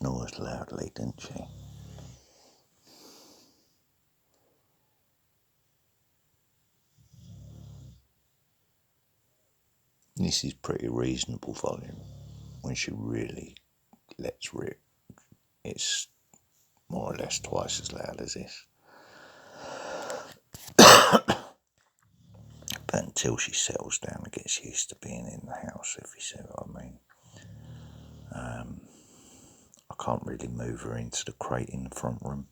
snores loudly, didn't she? This is pretty reasonable volume. When she really lets rip, it's more or less twice as loud as this. But until she settles down and gets used to being in the house, if you see what I mean. I can't really move her into the crate in the front room.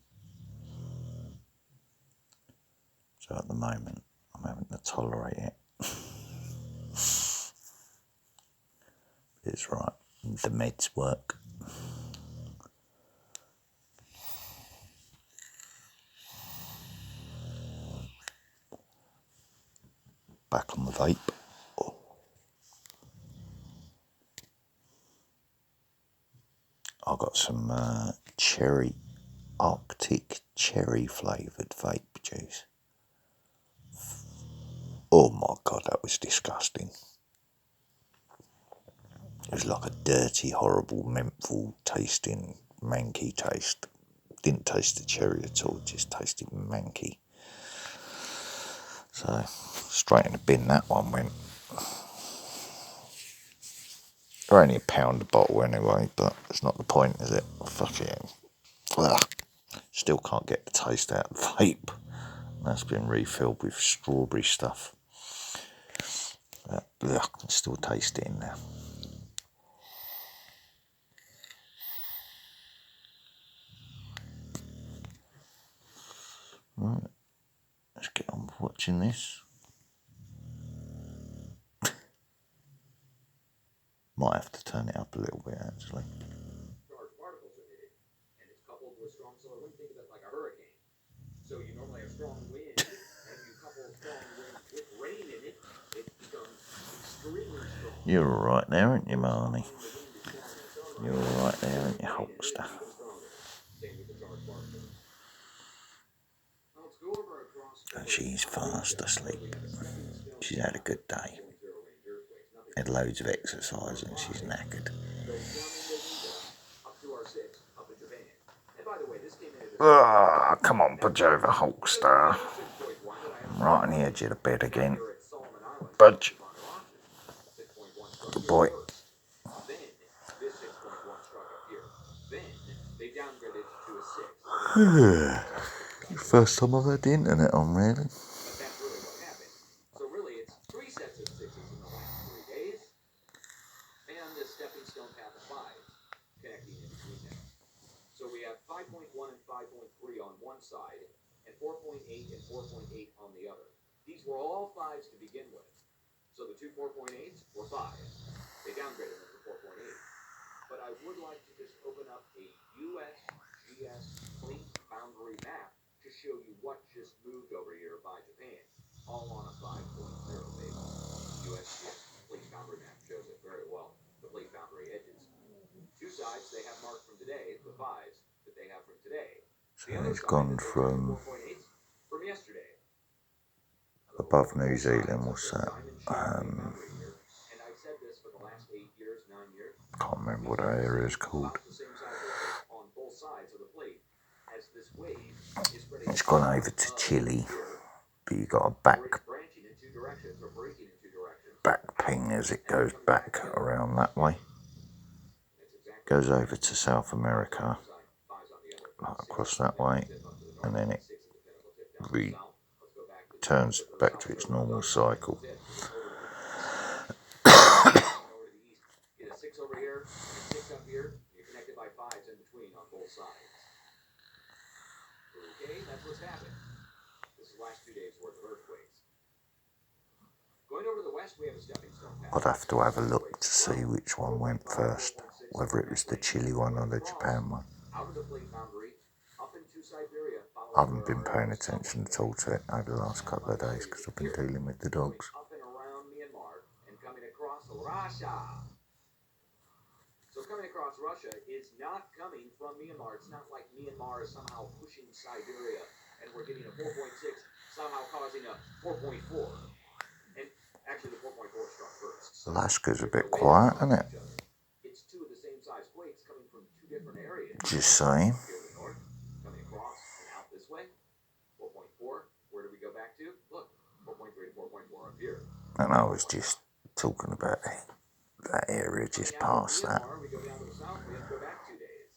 So at the moment, I'm having to tolerate it. It's right. The meds work. Back on the vape. I got some Arctic cherry flavoured vape juice. Oh my god, that was disgusting. It was like a dirty, horrible, menthol tasting, manky taste. Didn't taste the cherry at all, just tasted manky. So, straight in the bin that one went. They're only £1 a bottle anyway, but it's not the point, is it? Fuck it. Ugh. Still can't get the taste out of the vape. That's been refilled with strawberry stuff. Ugh, I can still taste it in there. Right, let's get on with watching this. Might have to turn it up a little bit, actually. Charged particles emitted, and it's coupled with strong solar wind. Think of it like a hurricane. So you normally have strong wind, and you couple strong wind with rain in it, it becomes extremely strong. You're alright there, aren't you, Marnie? You're alright there, aren't you, Hulkster? And she's fast asleep. She's had a good day. Had loads of exercise and she's knackered. Ah, come on, Pajova Hulkster. I'm right on the edge of the bed again. Budge. Good boy. First time I've had the internet on, really. So really, it's 3 sets of 6s in the last 3 days, and the stepping stone path of 5s connecting in between them. So we have 5.1 and 5.3 on one side, and 4.8 and 4.8 on the other. These were all 5s to begin with. So the two 4.8s were 5s. They downgraded them to 4.8. But I would like to just open up a USGS fleet boundary map to show you what just moved over here by Japan, all on a 5.0 basis. USGS fleet boundary map shows it very well, the fleet boundary edges. Two sides they have marked from today, the 5s that they have from today. So it's gone from yesterday. above New Zealand, what's that? Can't remember what that area is called. It's gone over to Chile, but you got a back ping as it goes back around that way. Goes over to South America, like across that way, and then it returns back to its normal cycle. Over here and 6 up here, you're connected by 5s in between on both sides. Okay, that's what's happened. This is the last 2 days worth of earthquakes. Going over to the west, we have a stepping stone path. I'd have to have a look to see which one went first, whether it was the Chile one or the Japan one. Out of the plate boundary, up into Siberia. I haven't been paying attention at all to it over the last couple of days because I've been dealing with the dogs. Up and around Myanmar and coming across Russia. So coming across Russia is not coming from Myanmar. It's not like Myanmar is somehow pushing Siberia and we're getting a 4.6 somehow causing a 4.4. And actually the 4.4 struck first. Alaska's a bit quiet, isn't it? It's two of the same size quakes coming from two different areas. Just saying. Here to the north, coming across and out this way. 4.4. Where do we go back to? Look, 4.3 to 4.4 up here. And I was just talking about that area just past that. We go down to the south, we have to go back 2 days.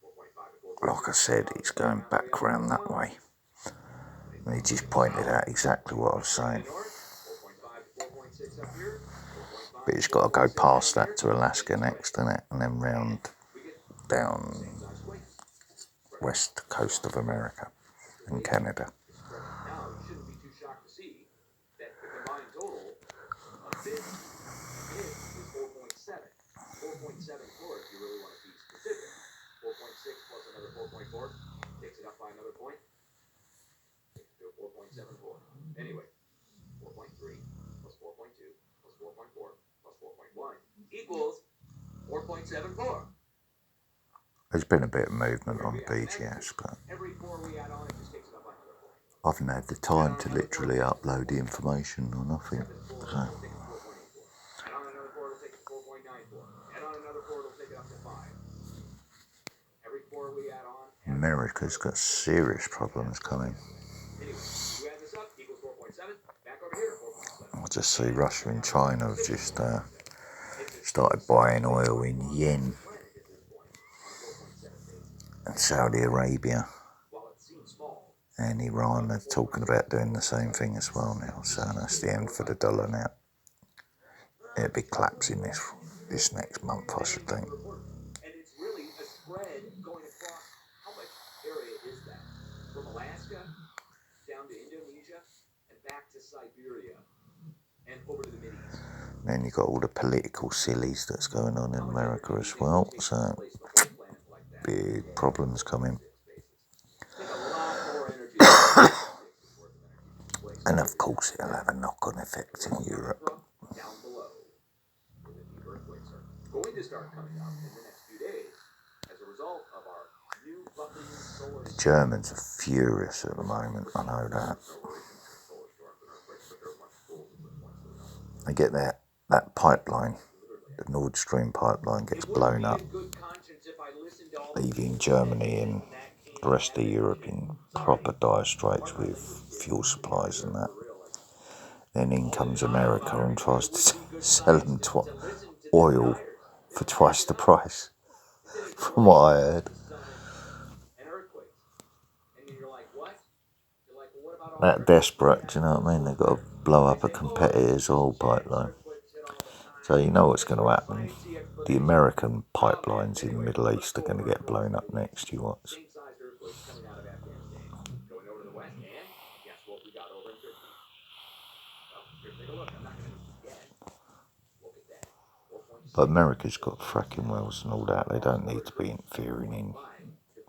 4.5 to 4.6. Like I said, it's going back round that way. And he just pointed out exactly what I was saying. 4.5 to 4.6 up here. But it's got to go past that to Alaska next, isn't it? And then round down west coast of America and Canada. Now, you shouldn't be too shocked to see that the combined total of this is 4.7. 4.74 if you really want to be specific. 4.6 plus another 4.4 takes it up by another point. Takes it to a 4.74. Anyway, 4.3 plus 4.2 plus 4.4 plus 4.1 equals 4.74. There's been a bit of movement on BGS, but Every 4 we add on, it just takes it up by another point. I haven't had the time to literally upload the information or nothing. So. Add on another 4, it'll take it to 4.94. Add on another 4, it'll take it up to 5. Every 4 we add on. America's got serious problems coming. Anyway, you add this up, equals 4.7. Back over here, 4.7. I just see Russia and China have just started buying oil in yen. And Saudi Arabia and Iran are talking about doing the same thing as well now. So that's the end for the dollar now. It'll be collapsing this next month, I should think. And it's really a spread going across. How much area is that? From Alaska down to Indonesia and back to Siberia and over to the Mideast. Then you've got all the political sillies that's going on in America as well. So big problems coming. And of course it'll have a knock-on effect in Europe. Going to start coming up in the next few days as a result of our new buffeting solar. The Germans are furious at the moment, I know that. They get that pipeline, the Nord Stream pipeline gets blown up, leaving Germany and the rest of Europe in proper dire straits with fuel supplies and that. Then in comes America and tries to sell them oil for twice the price, from what I heard. That desperate, do you know what I mean? They've got to blow up a competitor's oil pipeline. So you know what's going to happen. The American pipelines in the Middle East are going to get blown up next, you watch. But America's got fracking wells and all that. They don't need to be interfering in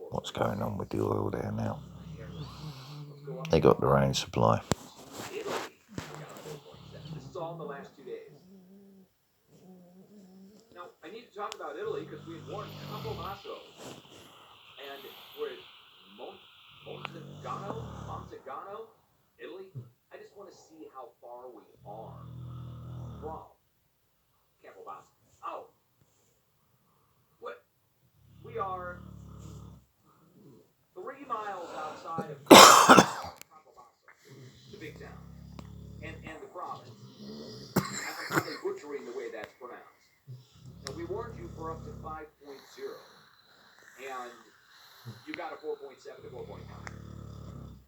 what's going on with the oil there now. They got their own supply. This is all in the last 2 days. Now, I need to talk about Italy because we had warned Campobasso and we're at Montagano, Italy. I just want to see how far we are from Campobasso. Oh, what? We are 3 miles outside of Campobasso, the big town, and the province. I'm probably butchering the way that's pronounced. Now, we warned you for up to 5.0, and you got a 4.7 to 4.9.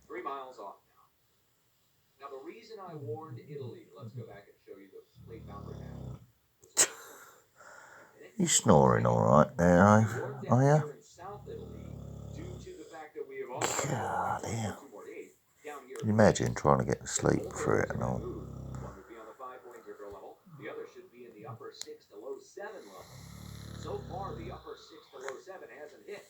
3 miles off now. Now, the reason I warned Italy, let's go back and show you the plate boundary map. You snoring all right there, are you? South Italy, due to the fact that we have also God, yeah. 2 more days down here. Can you imagine trying to get to sleep through it and all? One would be on the 5.0 level. The other should be in the upper 6 to low 7 level. So far, the upper 6 to low 7 hasn't hit.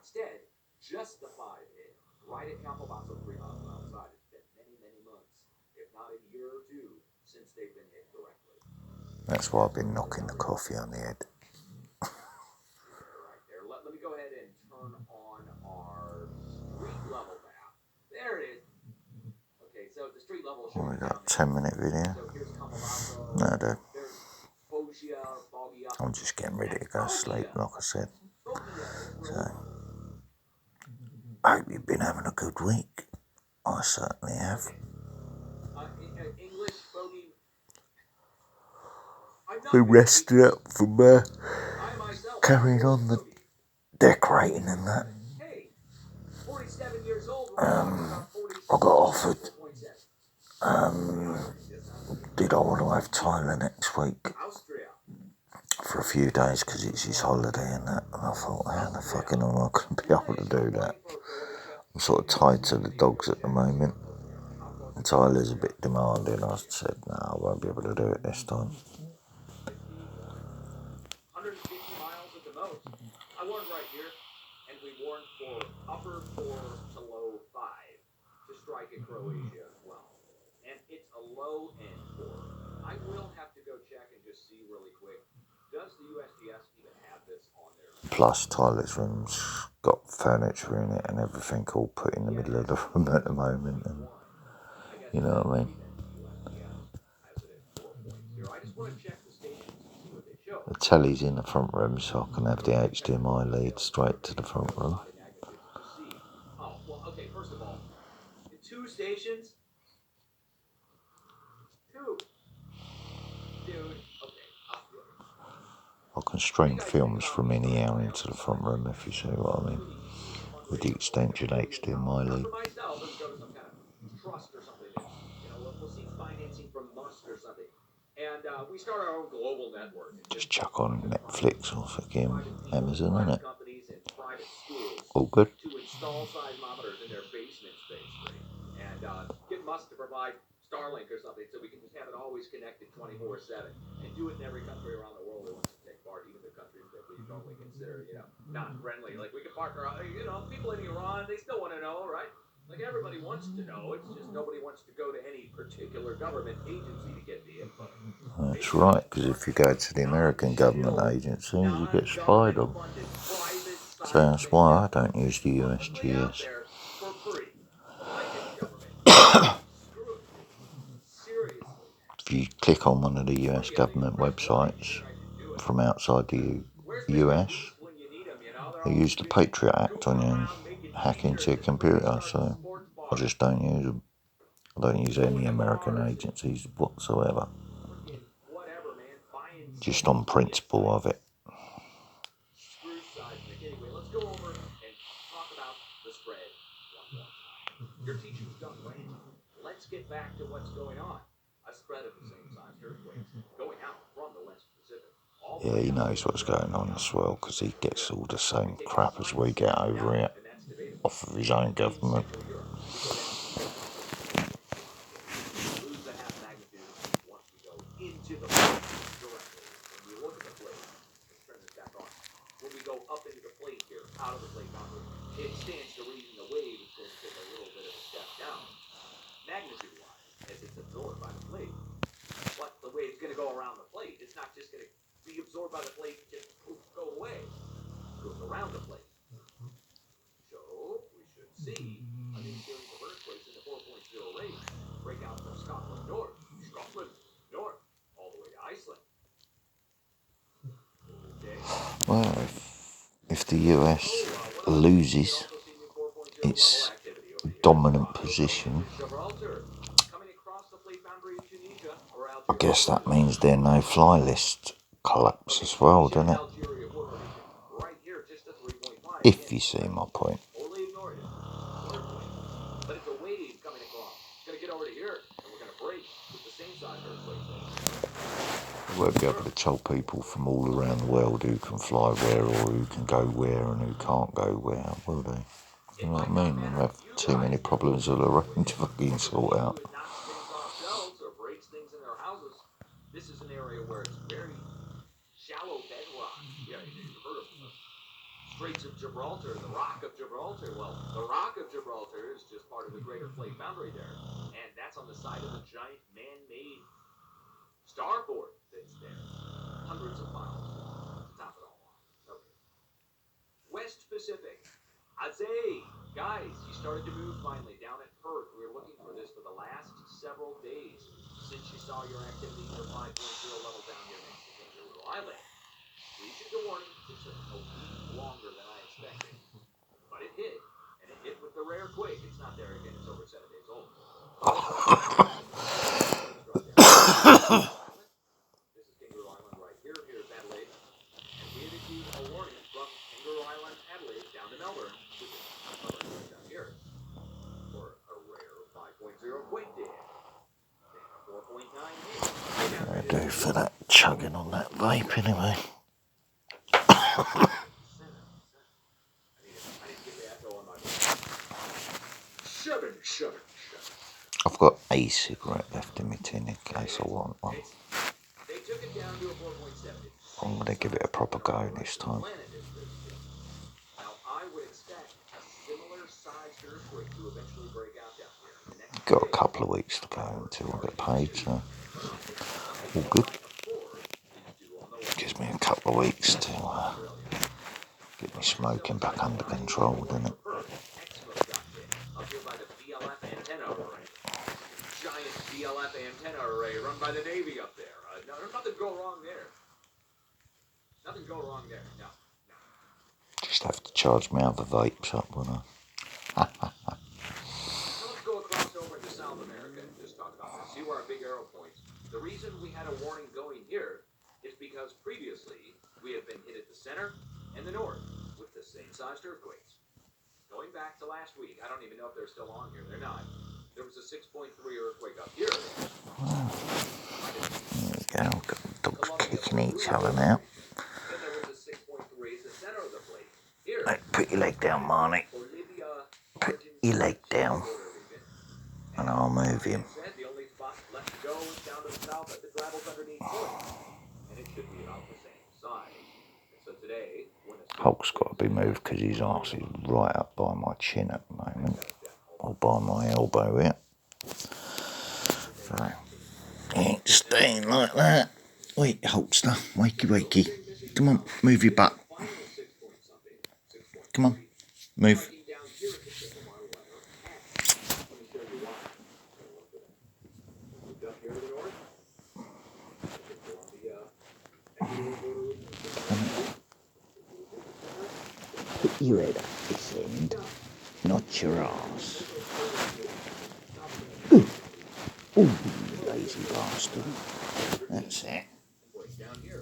Instead, just the 5 hit. Right at Campobasso, 3 miles outside. It's been many, many months, if not a year or 2, since they've been hit directly. That's why I've been knocking the coffee on the head. Right there. Let me go ahead and turn on our street level map. There it is. Okay, so the street level should We be got a down 10-minute video. there. So here's Campobasso. No, dude. There's Foggia, Foggia. I'm just getting ready to go to sleep, like I said. Foggia So, I hope you've been having a good week. I certainly have. English bogey. Been rested up from carrying on the decorating and that. 47 years old. I got offered, did I want to have Tyler next week for a few days because it's his holiday and that, and I thought, how the fucking am I going to be able to do that? I'm sort of tied to the dogs at the moment. And Tyler's a bit demanding. I said, no, I won't be able to do it this time. 150 miles at the most. I warned right here, and we warned for upper 4 to low 5 to strike at Croatia as well. And it's a low end 4. I will have to go check and just see really quick. Does the USGS even have this on there? Plus, Tyler's room's got furniture in it and everything all put in the middle of the room at the moment. And you know what I mean? I just want to check the stations and see what they show. The telly's in the front room, so I can have the HDMI lead straight to the front room. Oh, well, okay, first of all, 2 stations? 2. Dude, okay, I'll do it. I can stream films from any hour into the front room, if you see what I mean, with the extension HDMI lead. For myself, let's go to some kind of trust or something. We'll seek financing from Musk or something. And we start our own global network. Just chuck on Netflix or fucking Amazon, innit? All good. To install seismometers in their basement space, and get Musk to provide Starlink or something so we can just have it always connected 24/7 and do it in every country around the world that wants to take part, even the countries that we normally consider, not friendly. Like we can partner, people in Iran, they still want to know, right? Like everybody wants to know. It's just nobody wants to go to any particular government agency to get the info. That's right, because if you go to the American government agencies, you get spied on. So that's why I don't use the USGS. If you click on one of the US government websites from outside the US, they use the Patriot Act on you and hack into your computer, so I just don't use them. I don't use any American agencies whatsoever. Just on principle of it. Anyway, let's go over and talk about the spread one more time. Your teaching's done, right? Let's get back to what's going on. A spread of the same size earthquakes going out from the West Pacific. Yeah, he knows what's going on as well, because he gets all the same crap as we get over here off of his own government. Lose the half magnitude once we go into the plate directly. When we look at the plate, let's turn this back on. When we go up into the plate here, out of the plate boundary, it stands to reason the wave is going to take a little bit of a step down, magnitude-wise, as it's absorbed by the plate. But the wave's going to go around the plate. It's not just going to be absorbed by the plate and just poof, go away. It goes around the plate. So we should see a new series of earthquakes in the 4.0 range break out from Scotland north, all the way to Iceland. Okay. Well, if the US loses its dominant position, I guess that means their no-fly list collapse as well, doesn't it? If you see my point. But it's a wave coming across. It's going to get over to here, and we're going to break with the same size earthquake. We won't be able to tell people from all around the world who can fly where or who can go where and who can't go where, will they? You know what I mean? We'll have too many problems of our own to fucking sort out. This is an area where it's very shallow bedrock. Yeah, you've heard of it. Straits of Gibraltar, the Rock of Gibraltar. Well, the Rock of Gibraltar is just part of the Greater Plate boundary there, and that's on the side of the giant man-made starboard that's there, hundreds of miles long to top it all off. Okay. West Pacific. Azay, guys, you started to move finally down at Perth. We were looking for this for the last several days since you saw your activity near 5.0 level down here next to Kangaroo Island. We issued the warning. It took a week longer than I expected. earthquake. It's not there again. It's over 7 days old. This is Kangaroo Island right here. Here's Adelaide. And we had issued a warning from Kangaroo Island, Adelaide, down to Melbourne, which is right down here, for a rare 5.0 quake day. 4.9 I do for that chugging on that vape anyway. I've got a cigarette left in my tin in case I want one. I'm going to give it a proper go this time. Got a couple of weeks to go until I get paid, so all good. Gives me a couple of weeks to get me smoking back under control, doesn't it? Giant BLF antenna array run by the Navy up there. No, nothing go wrong there. Nothing go wrong there. No. Just have to charge my other vapes up, won't I? Let's go across over to South America and just talk about this. See where our big arrow points. The reason we had a warning going here is because previously we had been hit at the center and the north with the same sized earthquakes. Going back to last week, I don't even know if they're still on here. They're not. There was a 6.3 earthquake up here. There we go. Got the dogs kicking each other now. Then there was a 6.3 at the center of the plate. Here. Right, put your leg down, Marnie. Put your leg down. And I'll move him. The only spot left to go is down to the south at the gravels underneath point. And it should be about the same size. So today, Hulk's got to be moved because his arse is right up by my chin at the moment. Or by my elbow here. So, he ain't staying like that. Wait, Hulkster. Wakey, wakey. Come on, move your butt. Come on, move. Put your head up this end, not your arse. Ooh, ooh, lazy bastard. That's it.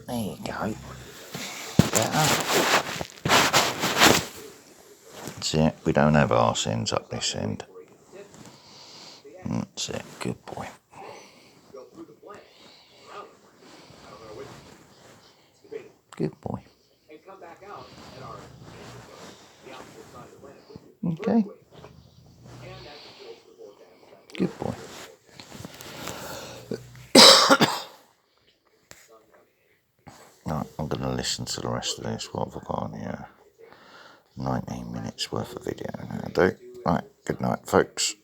There you go. Better. That's it. We don't have arse ends up this end. That's it. Good boy. Good boy. Okay. Good boy. Right, I'm going to listen to the rest of this. What have I got on here? 19 minutes worth of video now, I do. Right, good night, folks.